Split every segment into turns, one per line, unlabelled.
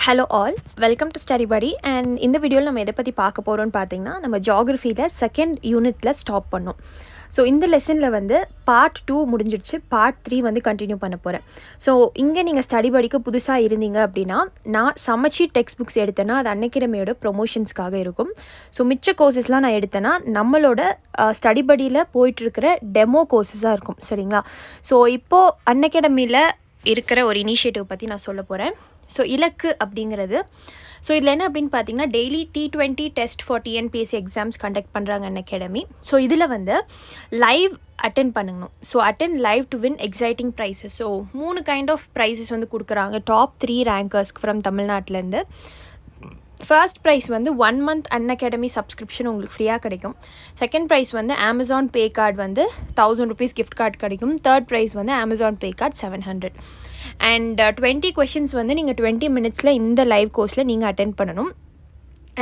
Hello all, welcome to study படி. And இந்த வீடியோவில் நம்ம எதை பற்றி பார்க்க போகிறோம்னு பார்த்தீங்கன்னா, நம்ம ஜியாகிரஃபியில் செகண்ட் யூனிட்டில் ஸ்டாப் பண்ணோம். ஸோ இந்த லெசனில் வந்து பார்ட் 2 முடிஞ்சிடுச்சு, பார்ட் 3 வந்து கண்டினியூ பண்ண போகிறேன். ஸோ இங்கே நீங்கள் ஸ்டடி படிக்க புதுசாக இருந்தீங்க அப்படின்னா, நான் சமச்சீர் டெக்ஸ்ட் புக்ஸ் எடுத்தேன்னா அது அன்அகாடமியோட ப்ரொமோஷன்ஸ்க்காக இருக்கும். ஸோ மிச்ச கோர்சஸ்லாம் நான் எடுத்தேன்னா நம்மளோட ஸ்டடி படியில் போயிட்டுருக்கிற டெமோ கோர்சஸாக இருக்கும். சரிங்களா? ஸோ இப்போது அன்அகாடமியில் இருக்கிற ஒரு இனிஷியேட்டிவ் பற்றி நான் சொல்ல போகிறேன். ஸோ இலக்கு அப்படிங்கிறது, ஸோ இதில் என்ன அப்படின்னு பார்த்தீங்கன்னா, daily T20 test for TNPSC exams conduct பண்ணுறாங்க அன்அகாடமி. ஸோ இதில் வந்து லைவ் அட்டென்ட் பண்ணணும். So attend live to win exciting prizes. So 3 kind of prizes வந்து கொடுக்குறாங்க டாப் 3 ரேங்கர்ஸ்க்கு ஃப்ரம் தமிழ்நாட்டிலேருந்து. ஃபர்ஸ்ட் ப்ரைஸ் வந்து 1 மந்த் அன்அகாடமி சப்ஸ்கிரிப்ஷன் உங்களுக்கு ஃப்ரீயாக கிடைக்கும். செகண்ட் ப்ரைஸ் வந்து அமேசான் பே கார்டு வந்து 1000 rupees கிஃப்ட் கார்டு கிடைக்கும். தேர்ட் ப்ரைஸ் வந்து Amazon Pay card 700. And 20 questions வந்து நீங்கள் 20 minutesல இந்த லைவ் கோர்ஸில் நீங்கள் அட்டென்ட் பண்ணணும்.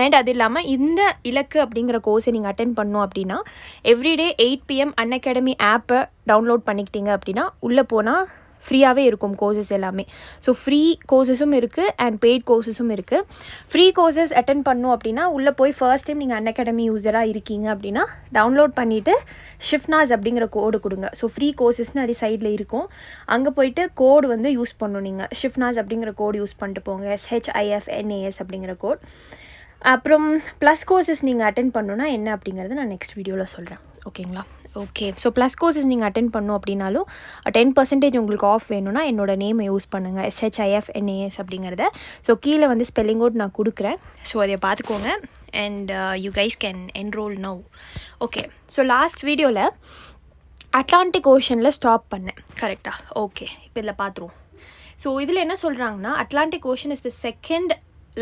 அண்ட் அது இல்லாமல் இந்த இலக்கு அப்படிங்கிற கோர்ஸை நீங்கள் அட்டென்ட் பண்ணணும் அப்படின்னா எவ்ரிடே 8 PM அன்அகாடமி ஆப்பை டவுன்லோட் பண்ணிக்கிட்டீங்க அப்படின்னா உள்ளே போனால் ஃப்ரீயாகவே இருக்கும் கோர்சஸ் எல்லாமே. ஸோ ஃப்ரீ கோர்சஸும் இருக்குது அண்ட் பெய்ட் கோர்சஸும் இருக்குது. ஃப்ரீ கோர்சஸ் அட்டென்ட் பண்ணணும் அப்படின்னா உள்ளே போய் ஃபர்ஸ்ட் டைம் நீங்கள் அன்அகாடமி யூஸராக இருக்கீங்க அப்படின்னா டவுன்லோட் பண்ணிவிட்டு ஷிஃப்னாஸ் அப்படிங்கிற கோடு கொடுங்க. ஸோ ஃப்ரீ கோர்சஸ்னு அது சைடில் இருக்கும், அங்கே போய்ட்டு கோடு வந்து யூஸ் பண்ணணும். நீங்கள் ஷிஃப்னாஸ் அப்படிங்கிற கோடு யூஸ் பண்ணிட்டு போங்க, SHIFNAS அப்படிங்கிற கோட். அப்புறம் ப்ளஸ் கோர்சஸ் நீங்கள் அட்டென்ட் பண்ணணுன்னா என்ன அப்படிங்கிறது நான் நெக்ஸ்ட் வீடியோவில் சொல்கிறேன். ஓகேங்களா? ஓகே. ஸோ ப்ளஸ் கோர்சஸ் நீங்கள் அட்டென்ட் பண்ணணும் அப்படின்னாலும் 10% உங்களுக்கு ஆஃப் வேணும்னா என்னோடய நேமை யூஸ் பண்ணுங்கள், SHIFNAS அப்படிங்கிறத. ஸோ கீழே வந்து ஸ்பெல்லிங் அவுட் நான் கொடுக்குறேன். ஸோ அதை பார்த்துக்கோங்க. And you guys can enrol now. Okay. So last வீடியோவில் அட்லாண்டிக் ஓஷனில் ஸ்டாப் பண்ணேன், கரெக்டாக? ஓகே, இப்போ இதில் பார்த்துருவோம். ஸோ இதில் என்ன சொல்கிறாங்கன்னா, Atlantic ocean is the second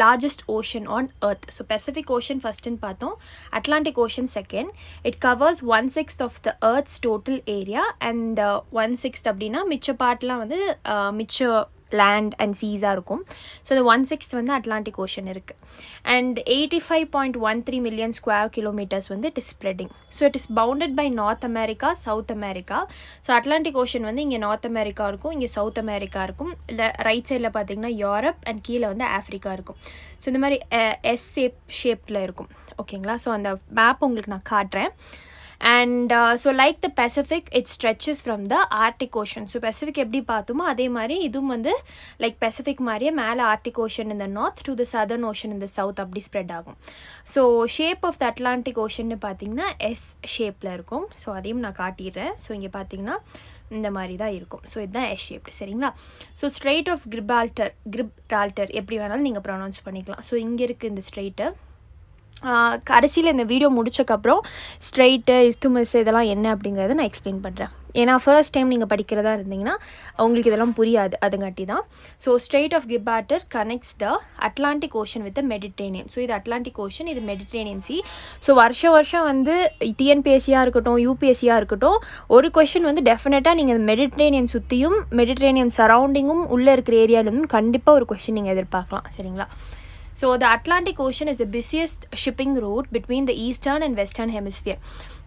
largest ocean on earth. So Pacific Ocean first in பார்த்தோம், Atlantic Ocean second. It covers 1/6 of the earth's total area and 1/6 அப்படின்னா மிச்ச பார்ட்லாம் வந்து மிச்ச லேண்ட் அண்ட் சீஸாக இருக்கும். ஸோ இந்த 1/6 வந்து அட்லாண்டிக் ஓஷன் இருக்குது. அண்ட் 85.13 million square kilometers வந்து it is spreading. So it is bounded by North America, South America. So Atlantic ocean வந்து இங்கே நார்த் அமெரிக்கா இருக்கும், இங்கே சவுத் அமெரிக்கா இருக்கும். இல்லை ரைட் சைடில் பார்த்தீங்கன்னா யூரோப் அண்ட் கீழே வந்து ஆஃப்ரிக்கா இருக்கும். ஸோ இந்த மாதிரி எஸ் ஷேப்பில் இருக்கும். ஓகேங்களா? ஸோ அந்த மேப் உங்களுக்கு நான் காட்டுறேன். And so like the Pacific, it stretches from the Arctic Ocean. So Pacific எப்படி பார்த்தோமோ அதே மாதிரி இதுவும் வந்து லைக் Pacific மாதிரியே மேலே Arctic Ocean in the north to the Southern Ocean in the south அப்படி ஸ்ப்ரெட் ஆகும். So shape of the Atlantic Ocean பார்த்தீங்கன்னா எஸ் ஷேப்பில் இருக்கும். ஸோ அதையும் நான் காட்டிடுறேன். ஸோ இங்கே பார்த்தீங்கன்னா இந்த மாதிரி தான் இருக்கும். ஸோ இதுதான் எஸ் ஷேப். சரிங்களா? ஸோ ஸ்ட்ரெயிட் ஆஃப் கிப்ரால்டர் எப்படி வேணாலும் நீங்கள் ப்ரொனவுன்ஸ் பண்ணிக்கலாம். ஸோ இங்கே இருக்குது இந்த ஸ்ட்ரெயிட்டு. கடைசியில் இந்த வீடியோ முடிச்சக்கப்புறம் ஸ்ட்ரெயிட்டு இஸ்துமஸ் இதெல்லாம் என்ன அப்படிங்கிறத நான் எக்ஸ்பிளைன் பண்ணுறேன். ஏன்னா ஃபர்ஸ்ட் டைம் நீங்கள் படிக்கிறதா இருந்தீங்கன்னா உங்களுக்கு இதெல்லாம் புரியாது, அதுங்காட்டி தான். So strait of Gibraltar connects the Atlantic ocean with the Mediterranean. So இது அட்லாண்டிக் ஓஷன், இது மெடிட்ரேனியன் சி. ஸோ வருஷம் வந்து TNPSCயாக இருக்கட்டும், UPSCயாக இருக்கட்டும், ஒரு கொஷின் வந்து டெஃபினட்டாக நீங்கள் மெடிட்ரேனியன் சுற்றியும் மெடிட்ரேனியன் சரௌண்டிங்கும் உள்ளே இருக்கிற ஏரியாவிலேருந்து கண்டிப்பாக ஒரு கொஷின் நீங்கள் எதிர்பார்க்கலாம். சரிங்களா? So the Atlantic Ocean is the busiest shipping route between the eastern and western hemisphere.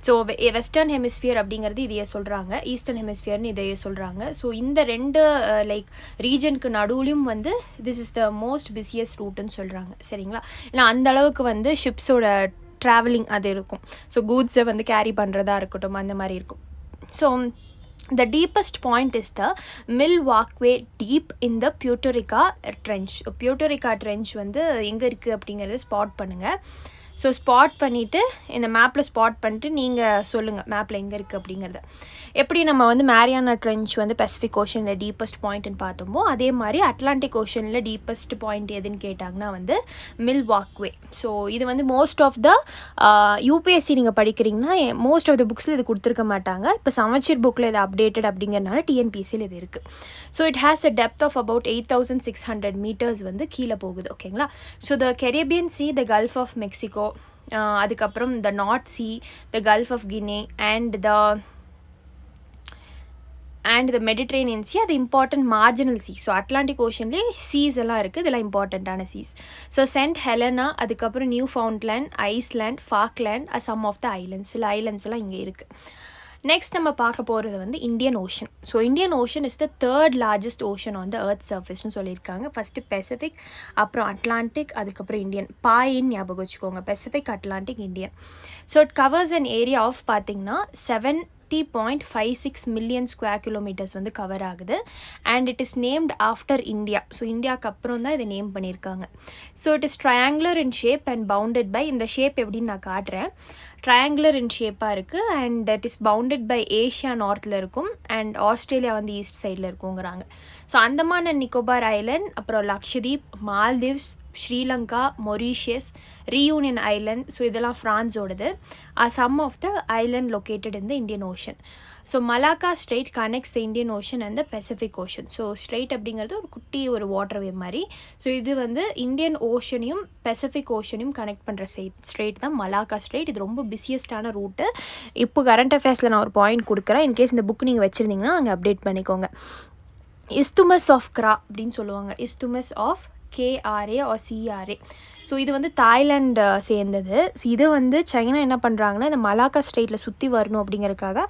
So western hemisphere அப்படிங்கிறது இதையே சொல்கிறாங்க, ஈஸ்டர்ன் ஹெமிஸ்பியர்னு இதையே சொல்கிறாங்க. ஸோ இந்த ரெண்டு லைக் ரீஜனுக்கு நடுவுலையும் வந்து this is the most busiest ரூட்டுன்னு சொல்கிறாங்க. சரிங்களா? ஏன்னா அந்த அளவுக்கு வந்து ஷிப்ஸோட ட்ராவலிங் அது இருக்கும். ஸோ கூட்ஸை வந்து கேரி பண்ணுறதா இருக்கட்டும், அந்த மாதிரி இருக்கும். So the deepest point is the Milwaukee Deep in the Puerto Rico Trench. Puerto Rico Trench வந்து எங்கே இருக்குது அப்படிங்கிறத ஸ்பாட் பண்ணுங்கள். ஸோ ஸ்பாட் பண்ணிவிட்டு இந்த மேப்பில் ஸ்பாட் பண்ணிட்டு நீங்கள் சொல்லுங்கள் மேப்பில் எங்கே இருக்குது அப்படிங்கிறத. எப்படி நம்ம வந்து மேரியானா ட்ரென்ச் வந்து பசிபிக் ஓஷனில் டீப்பஸ்ட் பாயிண்ட்னு பார்த்தோமோ அதே மாதிரி அட்லாண்டிக் ஓஷனில் டீப்பஸ்ட் பாயிண்ட் எதுன்னு கேட்டாங்கன்னா வந்து மில்வாக்வே. ஸோ இது வந்து மோஸ்ட் ஆஃப் த UPSC நீங்கள் படிக்கிறீங்கன்னா மோஸ்ட் ஆஃப் த புக்ஸில் இது கொடுத்துருக்க மாட்டாங்க. இப்போ சமச்சீர் புக்கில் இது அப்டேட்டட் அப்படிங்கிறனால TNPSCயில் இது இருக்குது. So it has a depth of about 8600 meters வந்து கீழே போகுது. ஓகேங்களா? So the Caribbean sea, the gulf of Mexico, அதுக்கப்புறம் the north sea, the gulf of Guinea and the Mediterranean sea, அது important marginal sea. So Atlantic ஓஷன்லேயே seas எல்லாம் இருக்குது, இதெல்லாம் இம்பார்ட்டண்ட்டான சீஸ். ஸோ சென்ட் ஹெலனா, அதுக்கப்புறம் Newfoundland, Iceland, Falkland, some of the islands. சில islands எல்லாம் இங்கே இருக்குது. நெக்ஸ்ட் நம்ம பார்க்க போகிறது வந்து Indian ocean. So Indian ocean is the third largest ocean on the earth சர்ஃபேஸ்னு சொல்லியிருக்காங்க. ஃபஸ்ட்டு பெசிஃபிக், அப்புறம் அட்லாண்டிக், அதுக்கப்புறம் இந்தியன். பாயின்னு ஞாபகம் வச்சுக்கோங்க, Pacific, Atlantic, Indian. So it covers an area of பார்த்திங்கன்னா 70.56 மில்லியன் ஸ்கொயர் கிலோமீட்டர்ஸ் வந்து கவர் ஆகுது. And it is named after India. So இந்தியாவுக்கு அப்புறம் தான் இதை நேம் பண்ணியிருக்காங்க. So it is triangular in shape and bounded by, இந்த ஷேப் எப்படின்னு நான் காட்டுறேன். ட்ரையாங்குலர் இன் ஷேப்பாக இருக்குது and it is bounded by Asia நார்த்தில் இருக்கும் அண்ட் ஆஸ்திரேலியா வந்து ஈஸ்ட் சைடில் இருக்குங்கிறாங்க. So Andaman and Nicobar island, அப்புறம் Lakshadweep, Maldives, Sri Lanka, Mauritius, Reunion island, so இதெல்லாம் ஃப்ரான்ஸோடது, are some of the island located in the Indian ocean. So Malacca strait connects the Indian ocean and the Pacific ocean. So strait அப்படிங்கிறது ஒரு குட்டி ஒரு water வே மாதிரி. So இது வந்து இந்தியன் ஓஷனையும் பெசிஃபிக் ஓஷனையும் கனெக்ட் பண்ணுற ஸ்ட்ரெயிட் தான் மலாக்கா ஸ்ட்ரெயிட். இது ரொம்ப பிஸியஸ்டான ரூட்டு. இப்போ கரண்ட் அஃபேர்ஸில் நான் ஒரு பாயிண்ட் கொடுக்குறேன். இன்கேஸ் இந்த புக் நீங்கள் வச்சுருந்தீங்கன்னா அங்கே அப்டேட் பண்ணிக்கோங்க. இஸ்துமஸ் ஆஃப் கிரா அப்படின்னு சொல்லுவாங்க. Isthmus of KRA or CRA. So இது வந்து தாய்லாண்டு சேர்ந்தது. ஸோ இது வந்து சைனா என்ன பண்ணுறாங்கன்னா, இந்த மலாக்கா ஸ்ட்ரெயிட்டில் சுற்றி வரணும் அப்படிங்கிறதுக்காக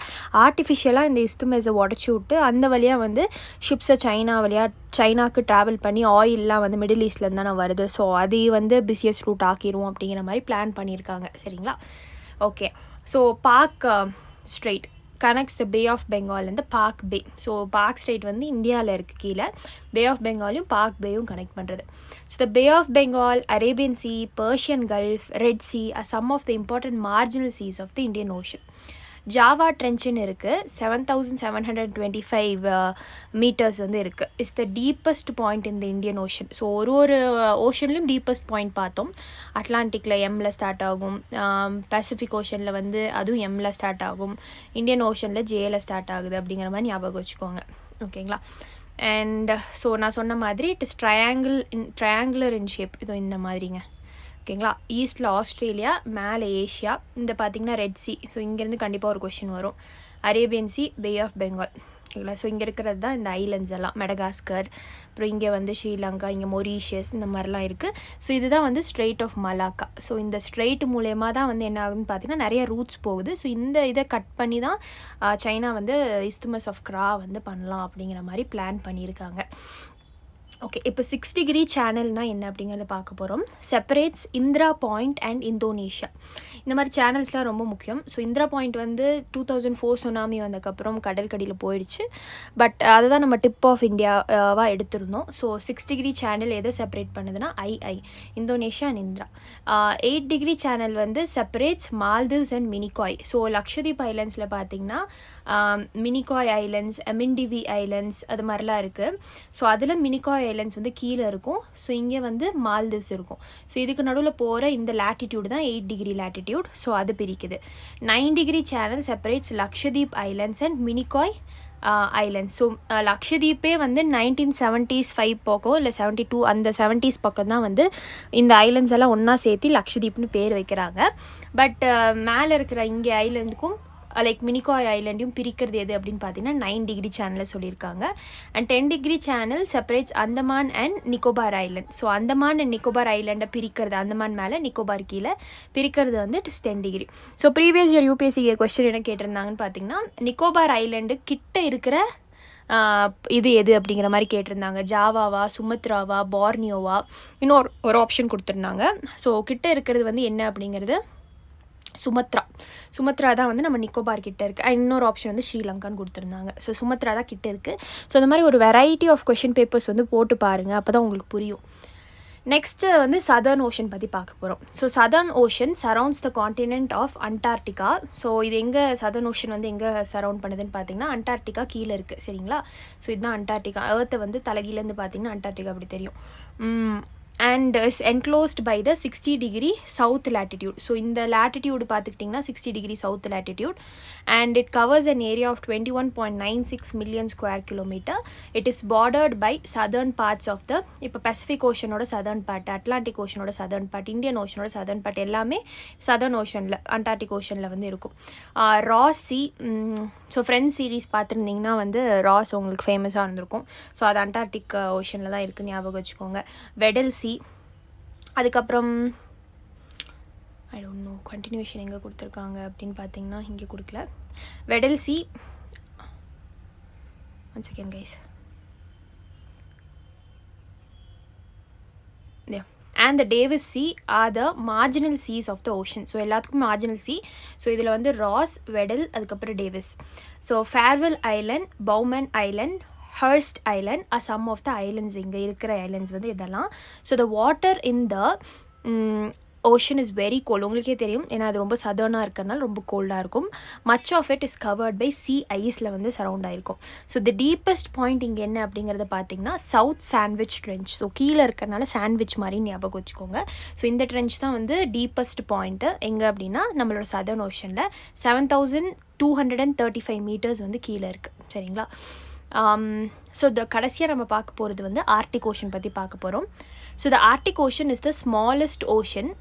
ஆர்டிஃபிஷியலாக இந்த இஸ்துமஸை உடச்சி விட்டு அந்த வழியாக வந்து ஷிப்ஸை சைனாவுக்கு ட்ராவல் பண்ணி ஆயிலெலாம் வந்து மிடில் ஈஸ்ட்லேருந்து தானே வருது. ஸோ அது வந்து பிஸியஸ்ட் ரூட் ஆக்கிடுவோம் அப்படிங்கிற மாதிரி பிளான் பண்ணியிருக்காங்க. சரிங்களா? Okay. So Palk strait connects the bay of Bengal and the Palk bay. So Palk strait வந்து இந்தியாவில் இருக்குது கீழே. பே ஆஃப் பெங்காலையும் பாக் பேயும் கனெக்ட் பண்ணுறது. So the bay of Bengal, Arabian sea, Persian gulf, red sea are some of the important marginal seas of the Indian ocean. Java ட்ரென்ச்சுன்னு இருக்குது, 7725 metres வந்து இருக்குது. It's the deepest point in the Indian ocean. So ஒரு ஓஷன்லேயும் deepest point பார்த்தோம். அட்லாண்டிக்கில் எம்மில் start ஆகும், Pacific ஓஷனில் வந்து அதுவும் எம்மில் ஸ்டார்ட் ஆகும், இந்தியன் ஓஷனில் ஜேயில் ஸ்டார்ட் ஆகுது அப்படிங்கிற மாதிரி ஞாபகம் வச்சுக்கோங்க. ஓகேங்களா? அண்ட் ஸோ நான் சொன்ன மாதிரி it is triangular in shape. இது இந்த மாதிரிங்க. ஓகேங்களா? ஈஸ்டில் ஆஸ்திரேலியா, மேலே ஏஷியா, இந்த பார்த்திங்கன்னா ரெட் சி. ஸோ இங்கேருந்து கண்டிப்பாக ஒரு கொஷின் வரும். Arabian sea, bay of Bengal. ஓகேங்களா? ஸோ இங்கே இருக்கிறது தான் இந்த ஐலண்ட்ஸ் எல்லாம், மெடகாஸ்கர், அப்புறம் இங்கே வந்து ஸ்ரீலங்கா, இங்கே மொரீஷியஸ், இந்த மாதிரிலாம் இருக்குது. ஸோ இதுதான் வந்து ஸ்ட்ரெயிட் ஆஃப் மலாக்கா. ஸோ இந்த ஸ்ட்ரெயிட் மூலயமா தான் வந்து என்ன ஆகுதுன்னு பார்த்தீங்கன்னா நிறைய ரூட்ஸ் போகுது. ஸோ இந்த இதை கட் பண்ணி தான் சைனா வந்து இஸ்துமஸ் ஆஃப் கிரா வந்து பண்ணலாம் அப்படிங்கிற மாதிரி பிளான் பண்ணியிருக்காங்க. ஓகே, இப்போ 6 டிகிரி சேனல்னால் என்ன அப்படிங்கிறத பார்க்க போகிறோம். Separates Indira point and Indonesia. இந்த மாதிரி சேனல்ஸ்லாம் ரொம்ப முக்கியம். ஸோ இந்திரா பாயிண்ட் வந்து 2004 சுனாமி வந்ததுக்கப்புறம் கடற்கடியில் போயிடுச்சு. பட் அதை தான் நம்ம டிப் ஆஃப் இந்தியாவாக எடுத்திருந்தோம். ஸோ 6 டிகிரி சேனல் எதை செப்பரேட் பண்ணுதுன்னா Indonesia and Indira. 8 degree channel வந்து separates Maldives and Minicoy. So Lakshadweep ஐலண்ட்ஸில் பார்த்திங்கன்னா மினிகாய் ஐலண்ட்ஸ், எமிண்டிவி ஐலண்ட்ஸ், அது மாதிரிலாம் இருக்குது. ஸோ அதில் மினிகாய் ஐலண்ட்ஸ் வந்து கீழே இருக்கும். ஸோ இங்கே வந்து மால்தீவ்ஸ் இருக்கும். ஸோ இதுக்கு நடுவில் போகிற இந்த லேட்டிடியூட் தான் 8 டிகிரி லேட்டிடியூட். ஸோ அது பிரிக்குது. 9 degree channel separates Lakshadweep islands and Minicoy islands. So லக்ஷதீப்பே வந்து 1975 பக்கம் இல்லை 72 அந்த 70s பக்கம் தான் வந்து இந்த ஐலண்ட்ஸ் எல்லாம் ஒன்றா சேர்த்து லக்ஷதீப்னு பேர் வைக்கிறாங்க. பட் மேலே இருக்கிற இங்கே ஐலண்டுக்கும் லைக் மினிகாய் ஐலண்டையும் பிரிக்கிறது எது அப்படின்னு பார்த்தீங்கன்னா 9 டிகிரி சேனலில் சொல்லியிருக்காங்க. And 10 degree channel separates Andaman and Nicobar island. So Andaman and Nicobar ஐலண்டை பிரிக்கிறது, அந்தமான் மேலே நிக்கோபார் கீழே பிரிக்கிறது வந்து it is 10 degree. So previous year UPSC question என்ன கேட்டிருந்தாங்கன்னு பார்த்தீங்கன்னா, நிக்கோபார் ஐலண்டு கிட்ட இருக்கிற இது எது அப்படிங்கிற மாதிரி கேட்டிருந்தாங்க. ஜாவாவா, சுமத்ராவா, பார்னியோவா, இன்னொரு ஒரு ஆப்ஷன் கொடுத்துருந்தாங்க. ஸோ கிட்ட இருக்கிறது வந்து என்ன அப்படிங்கிறது சுமத்ரா தான் வந்து நம்ம நிக்கோபார் கிட்ட இருக்குது. இன்னொரு ஆப்ஷன் வந்து ஸ்ரீலங்கான்னு கொடுத்துருந்தாங்க. ஸோ சுமத்ரா தான் கிட்ட இருக்குது. ஸோ இந்த மாதிரி ஒரு வெரைட்டி ஆஃப் கொஷின் பேப்பர்ஸ் வந்து போட்டு பாருங்கள், அப்போ தான் உங்களுக்கு புரியும். நெக்ஸ்ட்டு வந்து சதர்ன் ஓஷன் பற்றி பார்க்க போகிறோம். So southern ocean surrounds the continent of Antarctica. So இது எங்கே சதர்ன் ஓஷன் வந்து எங்கே சரவுண்ட் பண்ணுதுன்னு பார்த்தீங்கன்னா அண்டார்டிகா கீழே இருக்குது. சரிங்களா? ஸோ இதுதான் அண்டார்டிகா. ஏர்த்தை வந்து தலைகீழேருந்து பார்த்தீங்கன்னா அண்டார்டிகா அப்படி தெரியும். and is enclosed by the 60 degree south latitude. So இந்த latitude பார்த்துக்கிட்டிங்கன்னா 60 degree south latitude and it covers an area of 21.96 million square kilometer. It is bordered by southern parts of the இப்போ Pacific Ocean ஓட southern part, Atlantic Ocean ஓட southern part, Indian Ocean ஓட southern part எல்லாமே southern oceanல Antarctic Oceanல வந்து இருக்கும். ராஸ் C, so friends series பார்த்துருந்தீங்கன்னா வந்து ராஸ் உங்களுக்கு ஃபேமஸாக இருந்திருக்கும். ஸோ அது அண்டார்டிக் ஓஷனில் தான் இருக்குது, ஞாபகம் வச்சுக்கோங்க. வெடல் சி, அதுக்கப்புறம் ஐ டோன்ட் நோ கண்டினியூஷன் எங்கே கொடுத்துருக்காங்க அப்படின்னு பார்த்தீங்கன்னா இங்கே கொடுக்கல. Weddell sea, one second guys, and the Davis Sea are the marginal seas of the ocean. So எல்லாத்துக்கும் marginal sea. ஸோ இதில் வந்து ராஸ், வெடல், அதுக்கப்புறம் Davis. So farewell Island, Bowman Island, Hurst Island are some of the islands. இங்கே இருக்கிற islands வந்து இதெல்லாம். So the water in the ocean is very cold. உங்களுக்கே தெரியும், ஏன்னா அது ரொம்ப சதர்னாக இருக்கிறதுனால ரொம்ப கோல்டாக இருக்கும். Much of it is covered by sea ஐஸில் வந்து சரவுண்ட் ஆகிருக்கும். ஸோ தி டீப்பஸ்ட் பாயிண்ட் இங்கே என்ன அப்படிங்கிறத பார்த்தீங்கன்னா சவுத் சாண்ட்விச் ட்ரென்ச். ஸோ கீழே இருக்கிறனால சாண்ட்விச் மாதிரி ஞாபகம் வச்சுக்கோங்க. ஸோ இந்த ட்ரென்ச் தான் வந்து டீப்பஸ்ட் பாயிண்ட்டு. எங்கே அப்படின்னா நம்மளோட சதர்ன் ஓஷனில் 7235 மீட்டர்ஸ் வந்து கீழே இருக்குது. சரிங்களா? ஸோ கடைசியாக நம்ம பார்க்க போகிறது வந்து ஆர்டிக் ஓஷன் பற்றி பார்க்க போகிறோம். So the Arctic ocean is the smallest ocean.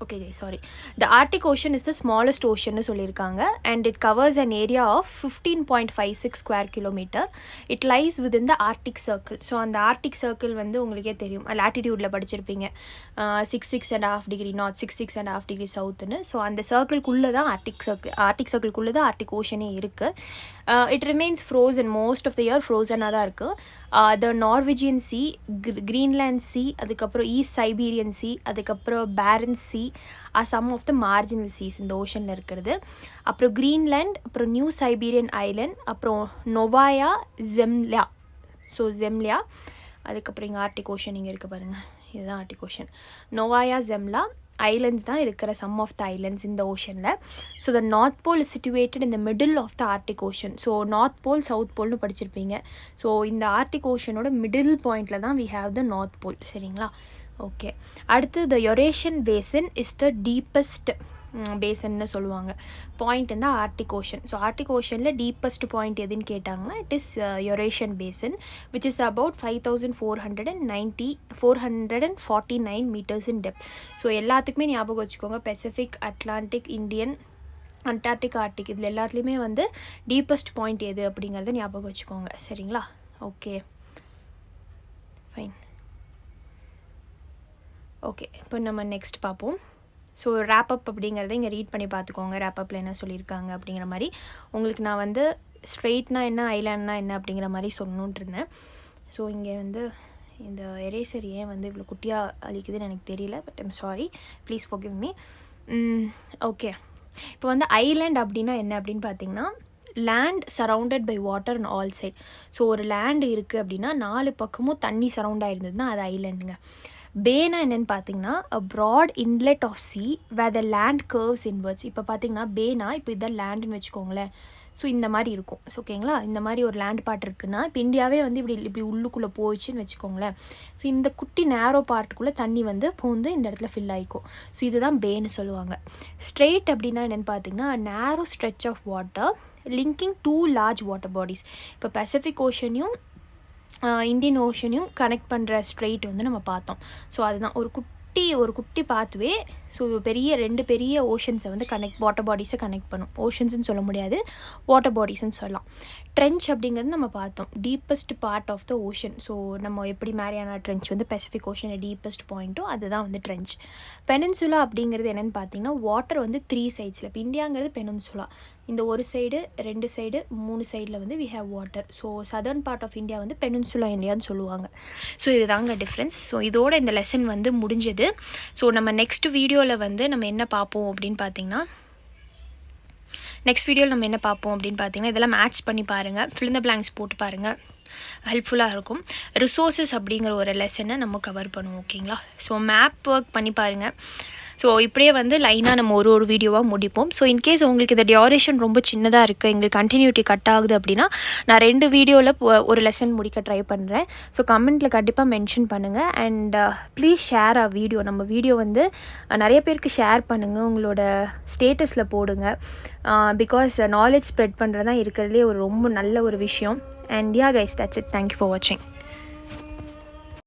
Okay, sorry. The Arctic Ocean is the smallest ocean னு சொல்லியிருக்காங்க. And it covers an area of 15.56 square kilometer. It lies within the Arctic Circle. So அந்த Arctic circle வந்து உங்களுக்கே தெரியும், லாட்டிடியூடில் படிச்சிருப்பீங்க, 66.5 degree north, 66.5 degree சவுத்துன்னு. So அந்த சர்க்கிள்குள்ளே தான் ஆர்டிக் சர்க்கிள்குள்ளே தான் ஆர்டிக் ஓஷனே இருக்குது. It remains frozen most of the year, ஃப்ரோசனாக தான் இருக்குது. The Norwegian sea, Greenland sea, அதுக்கப்புறம் ஈஸ்ட் சைபீரியன் சி, அதுக்கப்புறம் Barents sea are some of the marginal seas இந்த ஓஷனில் இருக்கிறது. அப்புறம் கிரீன்லேண்ட், அப்புறம் நியூ சைபீரியன் ஐலண்ட், அப்புறம் நொவாயா ஜெம்லியா. ஸோ ஜெம்லியா, அதுக்கப்புறம் இங்கே ஆர்டிக் ஓஷன் இங்கே இருக்க பாருங்கள், இதுதான் Arctic ocean. Novaya Zemlya islands தான் இருக்கிற சம் ஆஃப் த ஐலண்ட்ஸ் இந்த ஓஷனில். So the north pole is situated in the middle of the Arctic ocean. So north pole south போல்னு படிச்சிருப்பீங்க. ஸோ இந்த ஆர்டிக் ஓஷனோட மிடில் பாயிண்டில் தான் we have the north pole. சரிங்களா? ஓகே, அடுத்து the Eurasian basin is the deepest பேசன்னு சொல்லுவாங்க பாயிண்ட் இந்த ஆர்டிக் ஓஷன். ஸோ ஆர்டிக் ஓஷனில் டீப்பஸ்ட் பாயிண்ட் எதுன்னு கேட்டாங்கன்னா it is Eurasian basin, which is about 5449 metres in depth. So எல்லாத்துக்குமே ஞாபகம் வச்சுக்கோங்க, Pacific, Atlantic, Indian, Antarctic, Arctic, இதில் எல்லாத்துலேயுமே வந்து டீப்பஸ்ட் பாயிண்ட் எது அப்படிங்கிறத ஞாபகம் வச்சுக்கோங்க. சரிங்களா? Okay, fine. ஓகே, இப்போ நம்ம நெக்ஸ்ட் பார்ப்போம். ஸோ ரேப்பப் அப்படிங்கிறத இங்கே ரீட் பண்ணி பார்த்துக்கோங்க. ரேப்பப்பில் என்ன சொல்லியிருக்காங்க அப்படிங்கிற மாதிரி. உங்களுக்கு நான் வந்து ஸ்ட்ரெயிட்னா என்ன, ஐலாண்ட்னா என்ன அப்படிங்கிற மாதிரி சொல்லணுன்ட்டு இருந்தேன். ஸோ இங்கே வந்து இந்த எரேசர் ஏன் வந்து இவ்வளோ குட்டியாக அழிக்குதுன்னு எனக்கு தெரியல, but I'm sorry, please forgive me. Okay, இப்போ வந்து ஐலாண்ட் அப்படின்னா என்ன அப்படின்னு பார்த்தீங்கன்னா land surrounded by water and all side. So ஒரு லேண்டு இருக்குது அப்படின்னா 4 பக்கமும் தண்ணி சரவுண்ட் ஆகிருந்ததுன்னா அது ஐலாண்டுங்க. பேனா என்னென்னு பார்த்தீங்கன்னா a broad inlet of sea where the land curves inwards. இப்போ பார்த்தீங்கன்னா பேனா, இப்போ இதான் லேண்டுன்னு வச்சுக்கோங்களேன். ஸோ இந்த மாதிரி இருக்கும். ஸோ ஓகேங்களா? இந்த மாதிரி ஒரு லேண்ட் பார்ட் இருக்குன்னா இப்போ இந்தியாவே வந்து இப்படி உள்ளுக்குள்ளே போயிடுச்சுன்னு வச்சுக்கோங்களேன். ஸோ இந்த குட்டி நேரோ பார்ட்டுக்குள்ளே தண்ணி வந்து பூந்து இந்த இடத்துல ஃபில் ஆகிக்கும். ஸோ இதுதான் பேன்னு சொல்லுவாங்க. ஸ்ட்ரெயிட் அப்படின்னா என்னென்னு பார்த்தீங்கன்னா narrow stretch of water linking 2 large water bodies. இப்போ பசிபிக் ஓஷனையும் இந்தியன் ஓஷனையும் கனெக்ட் பண்ணுற ஸ்ட்ரெயிட் வந்து நம்ம பார்த்தோம். ஸோ அதுதான் ஒரு குட்டி பாத்வே. ஸோ ரெண்டு பெரிய ஓஷன்ஸை வந்து வாட்டர் பாடிஸை கனெக்ட் பண்ணும். ஓஷன்ஸ்னு சொல்ல முடியாது, வாட்டர் பாடிஸ்ன்னு சொல்லலாம். ட்ரென்ச் அப்படிங்கிறது நம்ம பார்த்தோம், deepest part of the ocean. So நம்ம எப்படி மேரியானா ட்ரென்ச் வந்து பசிபிக் ஓஷனில் டீப்பஸ்ட் பாயிண்ட்டோ அதுதான் வந்து ட்ரென்ச். பெனின்சுலா அப்படிங்கிறது என்னென்னு பார்த்தீங்கன்னா வாட்டர் வந்து 3 சைட்ஸில். இப்போ இந்தியாங்கிறது பெனின்சுலா, இந்த ஒரு சைடு 2 சைடு 3 சைடில் வந்து we have water. So southern part of India வந்து பெனின்சுலா இந்தியான்னு சொல்லுவாங்க. ஸோ இதுதாங்க டிஃப்ரென்ஸ். ஸோ இதோட இந்த லெசன் வந்து முடிஞ்சது. ஸோ நம்ம நெக்ஸ்ட் வீடியோவில் வந்து நம்ம என்ன பார்ப்போம் அப்படின்னு பார்த்தீங்கன்னா இதெல்லாம் மேட்ச் பண்ணி பாருங்கள், fill in the blanks போட்டு பாருங்கள், ஹெல்ப்ஃபுல்லாக இருக்கும். ரிசோர்ஸஸ் அப்படிங்கிற ஒரு லெசனை நம்ம கவர் பண்ணுவோம். ஓகேங்களா? ஸோ மேப் ஒர்க் பண்ணி பாருங்கள். ஸோ இப்படியே வந்து லைனாக நம்ம ஒரு வீடியோவாக முடிப்போம். ஸோ இன்கேஸ் உங்களுக்கு இந்த டியூரேஷன் ரொம்ப சின்னதாக இருக்குது, எங்களுக்கு கண்டினியூட்டி கட் ஆகுது அப்படின்னா நான் 2 வீடியோவில் ஒரு லெசன் முடிக்க ட்ரை பண்ணுறேன். ஸோ கமெண்ட்டில் கண்டிப்பாக மென்ஷன் பண்ணுங்கள். And please share a video. நம்ம வீடியோ வந்து நிறைய பேருக்கு ஷேர் பண்ணுங்கள், உங்களோட ஸ்டேட்டஸில் போடுங்க. பிகாஸ் நாலேஜ் ஸ்ப்ரெட் பண்ணுறது தான் இருக்கிறதுலே ஒரு ரொம்ப நல்ல ஒரு விஷயம். And yeah guys, that's it. Thank you for வாட்சிங்.